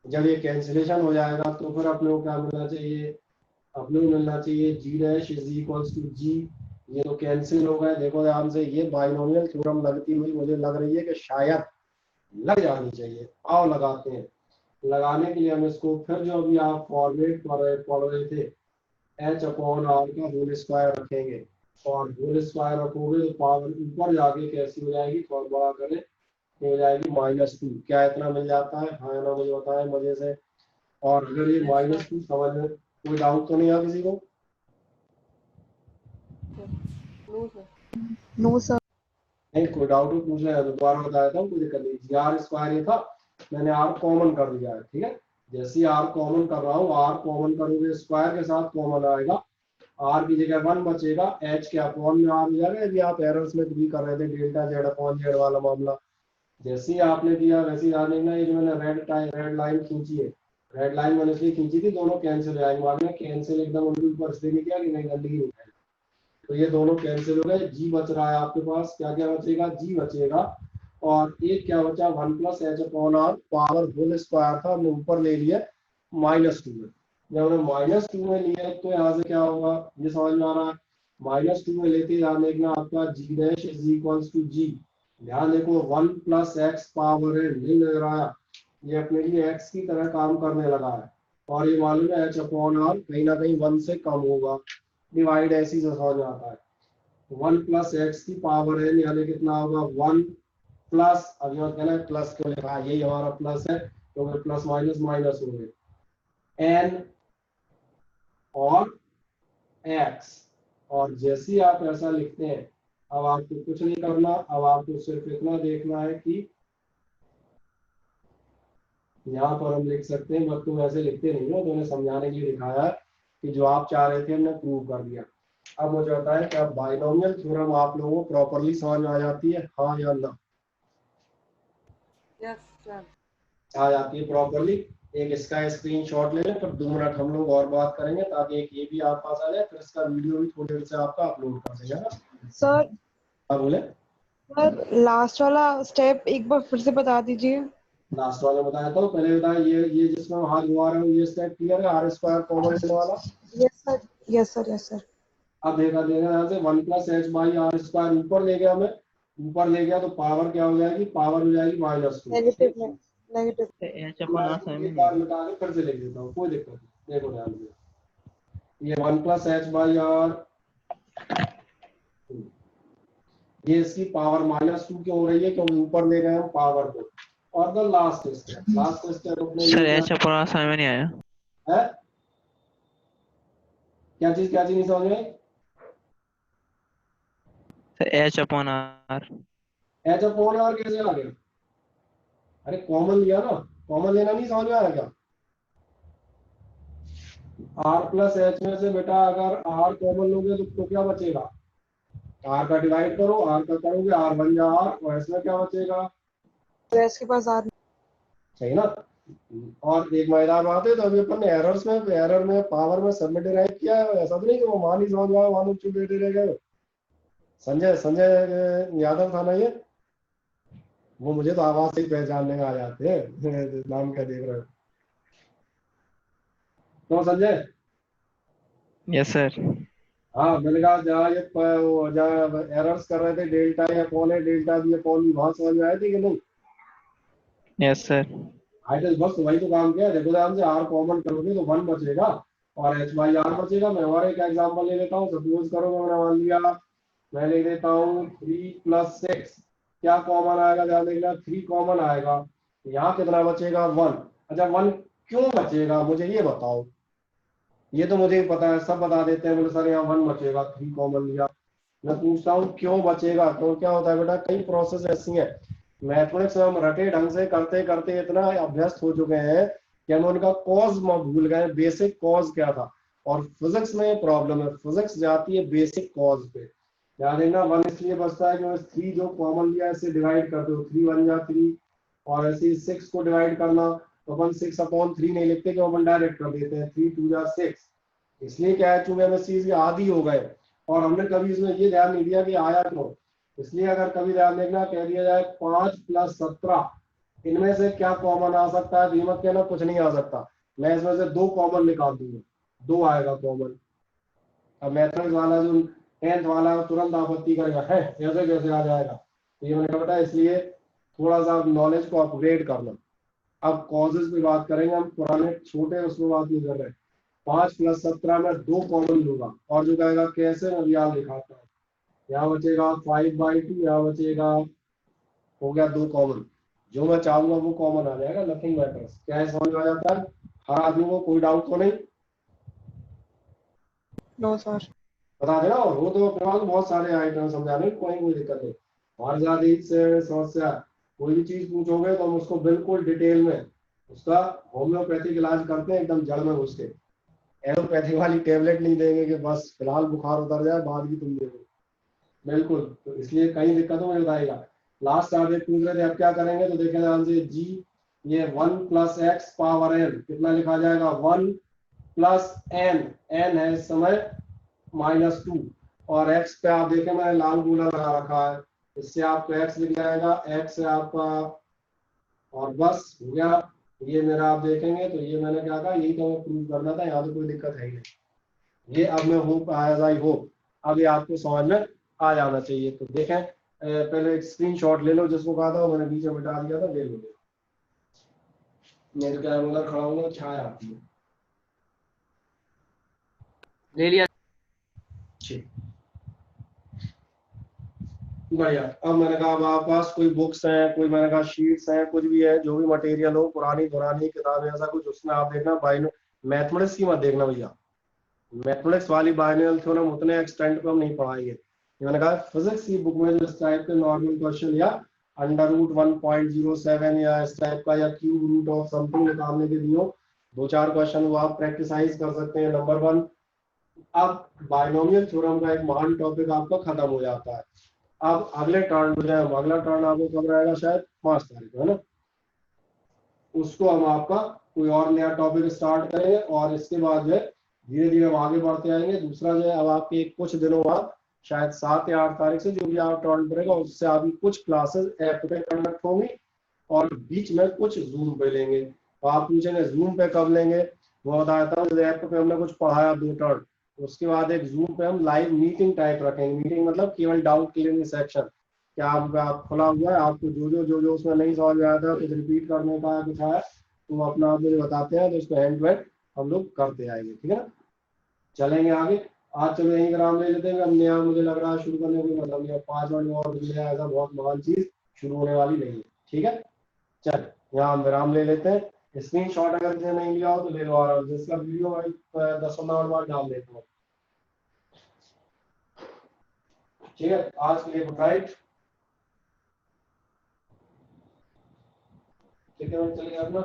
जब ये कैंसिलेशन हो जाएगा तो फिर अपने को क्या मिलना चाहिए, अपने को मिलना चाहिए जी डैश इज इक्वल्स टू जी, ये तो कैंसिल हो गए। देखो ध्यान से, ये बाइनोमियल थ्योरम लगती हुई मुझे लग रही है कि शायद लग जानी चाहिए। आओ लगाते हैं। लगाने के लिए हम इसको फिर जो अभी आप फॉर्मेट पढ़ रहे थे, एच अपॉन आर का होल स्क्वायर रखेंगे, और होल स्क्वायर रखोगे तो पावर ऊपर जाके कैसी हो जाएगी, थोड़ा बड़ा करें, हो जाएगी -2। क्या इतना मिल जाता है, हाँ ना, मुझे बताएं मजे से। और अगर ये -2 समझ में कोई डाउट तो नहीं है किसी को? No sir. No sir. नहीं, कोई डाउट हो पूछ रहे हैं, दोबारा बता देता हूँ, कोई दिक्कत नहीं। जी आर स्क्वायर ये था, मैंने आर कॉमन कर दिया है, ठीक है। जैसे आर कॉमन कर रहा हूँ, आर कॉमन करोगे स्क्वायर के साथ कॉमन आएगा, आर की जगह 1 बचेगा, एच के अपॉन में आर हो जाएगा। यदि आप एरर्स में भी कर रहे थे, डेल्टा जेड अपॉन जेड वाला मामला, जैसे ही आपने किया वैसे ही ध्यान देखना, ये जो मैंने रेड लाइन खींची है, रेड लाइन मैंने इसलिए खींची थी, दोनों कैंसिल हो जाएंगे। बाद में कैंसिल एकदम उनके ऊपर इसलिए नहीं किया कि नहीं गंदगी हो जाएगी, तो ये दोनों कैंसिल हो गए। जी बच रहा है आपके पास, क्या क्या बचेगा, जी बचेगा, और एक क्या बचा, 1 plus H upon R, power whole square था, हमने ऊपर ले लिया -2 में। जब हमने -2 में लिया तो यहाँ से क्या होगा, ये समझ में आ रहा है, -2 में लेते ध्यान देखना, आपका जी डैश इज इक्वल्स टू जी, ध्यान देखो 1 प्लस एक्स पावर है, नहीं नजर आया, ये अपने लिए एक्स की तरह काम करने लगा है, और ये मालूम है एच अपॉन आर कहीं ना कहीं 1 से कम होगा, डिवाइड ऐसी से समझ में आता है। 1 प्लस एक्स की पावर है, यानी कितना होगा, 1 प्लस, अभी मैं कहना है प्लस क्यों लिखा है, यही हमारा प्लस है, तो प्लस माइनस माइनस हो गए, एन और एक्स। और जैसे ही आप ऐसा लिखते हैं, अब आपको कुछ नहीं करना, अब आपको सिर्फ इतना देखना है कि यहाँ पर हम लिख सकते हैं, बट तुम ऐसे लिखते नहीं हो, तो मैंने समझाने के लिए दिखाया है कि जो आप चाह रहे थे हमने प्रूव कर दिया। अब मुझे बताएं क्या बाइनोमियल थ्योरम आप लोगों को प्रॉपर्ली समझ में आ जाती है, हाँ या ना? Yes sir. आ जाती है प्रॉपर्ली। एक इसका स्क्रीनशॉट ले लें, फिर 2 मिनट हम लोग और बात करेंगे, ताकि एक ये भी आप पास आ जाए, फिर इसका वीडियो भी थोड़ी देर से आपका अपलोड कर देंगे ना। सर हाँ बोले। सर लास्ट वाला स्टेप एक बार फिर से बता दीजिए। लास्ट वाला बताया था, पहले बताया ये जिसमें हाथ घुमा रहे हो, ये स्टेप क्लियर है, आर स्क्वायर कॉमन लेने वाला। Yes sir, yes sir, yes sir. अब देखा यहाँ से 1 plus H by R square ऊपर ले गया, मैं ऊपर ले गया तो पावर क्या हो जाएगी, पावर हो जाएगी -2। नेगेटिव में, नेगेटिव। एच अपॉन आर एक बार मिटा के फिर से लिख देता हूँ, कोई दिक्कत नहीं। देखो ध्यान से, ये 1 प्लस एच बाई आर, ये इसकी पावर -2 क्यों हो रही है, क्योंकि ऊपर ले गए हम पावर को। और द लास्ट स्टेप अपने सर एच अपॉन आर समझ में नहीं आया। है? क्या चीज नहीं समझ में? Sir H upon R. H upon R कैसे आ गया? अरे कॉमन लिया ना, कॉमन लेना नहीं समझ में आया क्या? आर प्लस एच में से बेटा अगर आर कॉमन लोगे तो क्या बचेगा? आर का डिवाइड करो, आर का करोगे, आर बन जा आर, और इसमें क्या बचेगा? तो इसके पास आर सही ना? और एक मजेदार बात है, तो अभी अपन ने एरर में पावर में सबमिट डिराइव किया है, ऐसा तो नहीं कि वो मान ही समझ में आया, मान चुप बैठे रह गए। संजय यादव था ना ये, वो मुझे तो आवाज से ही पहचानने में आ जाते हैं नाम क्या देख रहे हो तो संजय? Yes sir. हाँ मैंने कहा जहाँ ये जहाँ एरर्स कर रहे थे, डेल्टा या कौन है, डेल्टा भी कौन भी, वहां समझ में आए थे कि नहीं? Yes sir. आई टेस्ट बस वही तो काम किया। देखो ध्यान से, आर कॉमन करोगे तो 1 बचेगा और एच बाई आर बचेगा। मैं और एक एग्जांपल ले लेता हूँ। सपोज करो मैंने मान लिया, मैं ले लेता हूँ 3 + 6, क्या कॉमन आएगा? ध्यान देना, 3 कॉमन आएगा। यहाँ कितना बचेगा? 1। अच्छा 1 क्यों बचेगा मुझे ये बताओ। ये तो मुझे ही पता है, सब बता देते हैं, बोले सर यहाँ 1 बचेगा, 3 कॉमन लिया। मैं पूछता हूँ क्यों बचेगा? तो क्या होता है बेटा, कई प्रोसेस ऐसी हैं मैथमेटिक्स में हम रटे ढंग से करते करते इतना अभ्यस्त हो चुके हैं कि हम उनका कॉज भूल गए, बेसिक कॉज क्या था। और फिजिक्स में प्रॉब्लम है, फिजिक्स जाती है बेसिक कॉज पे। ध्यान देना, 1 इसलिए बचता है कि 3 जो कॉमन लिया इससे डिवाइड करते हो, 3 1 जा 3, और ऐसे 6 को डिवाइड करना तो अपन 6/3 नहीं लिखते, कि अपन डायरेक्ट कर देते हैं 3 2 जा 6। इसलिए क्या है, चूंकि हम इस चीज के आदी हो गए और हमने कभी इसमें ये ध्यान नहीं दिया कि आया क्यों। इसलिए अगर कभी ध्यान देखना, कह दिया जाए 5 + 17, इनमें से क्या कॉमन आ सकता है? कीमत कहना कुछ नहीं आ सकता। मैं इसमें से 2 कॉमन निकाल दूंगा, 2 आएगा कॉमन। अब मैथमेटिक्स वाला जो 10th वाला है तुरंत आपत्ति करेगा, है ऐसे कैसे आ जाएगा? तो ये मैंने कहा बेटा, इसलिए थोड़ा सा नॉलेज को अपग्रेड करना। अब कॉजेज पे बात करेंगे हम, पुराने छोटे उसमें बात नहीं कर रहे। 5 + 17 में 2 कॉमन लूंगा, और जो कहेगा कैसे, मैं यहाँ दिखाता हूँ। यहाँ बचेगा 5/2, यहाँ बचेगा, हो गया 2 कॉमन। जो मैं चाहूंगा वो कॉमन आ जाएगा, नथिंग मैटर्स। क्या है, समझ में आ जाता है हर आदमी को? कोई डाउट तो नहीं? No sir. बता देना। और वो तो अपने पास बहुत सारे आइटम समझाने की, कोई दिक्कत नहीं। हमारे साथ एक से समस्या, कोई भी चीज पूछोगे तो हम उसको बिल्कुल डिटेल में उसका होम्योपैथिक इलाज करते हैं, एकदम जड़ में घुस के। एलोपैथी वाली टेबलेट नहीं देंगे कि बस फिलहाल बुखार उतर जाए बाद की तुम देखो, बिल्कुल। तो इसलिए कई दिक्कतों में बताएगा। लास्ट आप पूछ रहे थे अब क्या करेंगे, तो देखें ध्यान से जी, ये 1 + x पावर n कितना लिखा जाएगा? 1 + n, n है इस समय -2, और x पे आप देखें मैंने लाल गोला लगा रखा है, इससे आपको x लिख जाएगा, x है आपका, और बस हो गया। ये मेरा आप देखेंगे तो ये मैंने क्या कहा, यही तो मैं प्रूव करना था, यहाँ तो कोई दिक्कत है ही नहीं। ये अब मैं होप एज आई होप अब ये आपको समझ में आ जाना चाहिए। तो देखें, पहले एक स्क्रीनशॉट ले लो, जिसको कहा था वो मैंने बीच में मिटा दिया था, ले लो। मैं तो क्या मतलब खड़ा हूँ, छाया आती है। ले लिया। ठीक, बढ़िया। अब मैंने कहा अब आपके पास कोई बुक्स हैं, कोई मैंने कहा शीट्स हैं, कुछ भी है, जो भी मटेरियल हो, पुरानी पुरानी किताबें ऐसा कुछ, उसमें आप देखना बाइनो मैथमेटिक्स की मत देखना भैया। मैथमेटिक्स वाली बाइनोमियल थ्योरम उतने एक्सटेंट पे हम नहीं पढ़ाएंगे। मैंने कहा फिजिक्स की बुक में जो इस टाइप के नॉर्मल क्वेश्चन या √1.07 या इस टाइप का, या क्यूब रूट ऑफ समथिंग निकालने के लिए 2-4 क्वेश्चन वो आप प्रैक्टिसाइज कर सकते हैं। नंबर 1, अब बाइनोमियल थ्योरम का एक महान टॉपिक आपका खत्म हो जाता है। अब अगले टर्न पे जाए, अगला टर्न आपको कब रहेगा? शायद 5 तारीख को, है ना? उसको हम आपका कोई और नया टॉपिक स्टार्ट करेंगे, और इसके बाद जो है धीरे धीरे हम आगे बढ़ते आएंगे। दूसरा जो है, अब आपके कुछ दिनों बाद शायद 7 या 8 तारीख से जो भी आप टर्न पड़ेगा, उससे आपकी कुछ क्लासेस ऐप पे कंडक्ट होंगी, और बीच में कुछ जूम पे लेंगे। तो आप पूछेंगे जूम पे कब लेंगे, वो बताता हूँ। ऐप पे हमने कुछ पढ़ाया 2 टर्न, उसके बाद एक जूम पे हम लाइव मीटिंग टाइप रखेंगे। मीटिंग मतलब केवल डाउट क्लियरिंग सेक्शन, क्या आप खुला हुआ है, आपको जो उसमें नहीं समझ में आया था कुछ रिपीट करने का कुछ है, तो अपना आप मुझे बताते हैं, तो उसको हैंड टू हैंड हम लोग करते आएंगे। ठीक है ना? चलेंगे आगे। आज चलो यहीं विराम ले लेते हैं। अब नया मुझे लग रहा है शुरू करने को मतलब नहीं, 5 मिनट और बज गया, ऐसा बहुत महान चीज शुरू होने वाली नहीं है। ठीक है, चल यहाँ हम विराम ले लेते हैं। स्क्रीनशॉट अगर किसी ने नहीं लिया हो तो ले लो आराम से, इसका वीडियो मैं 10-15 मिनट बाद डाल देता हूँ। ठीक है, आज के लिए गुड नाइट। ठीक है, चलिए अपना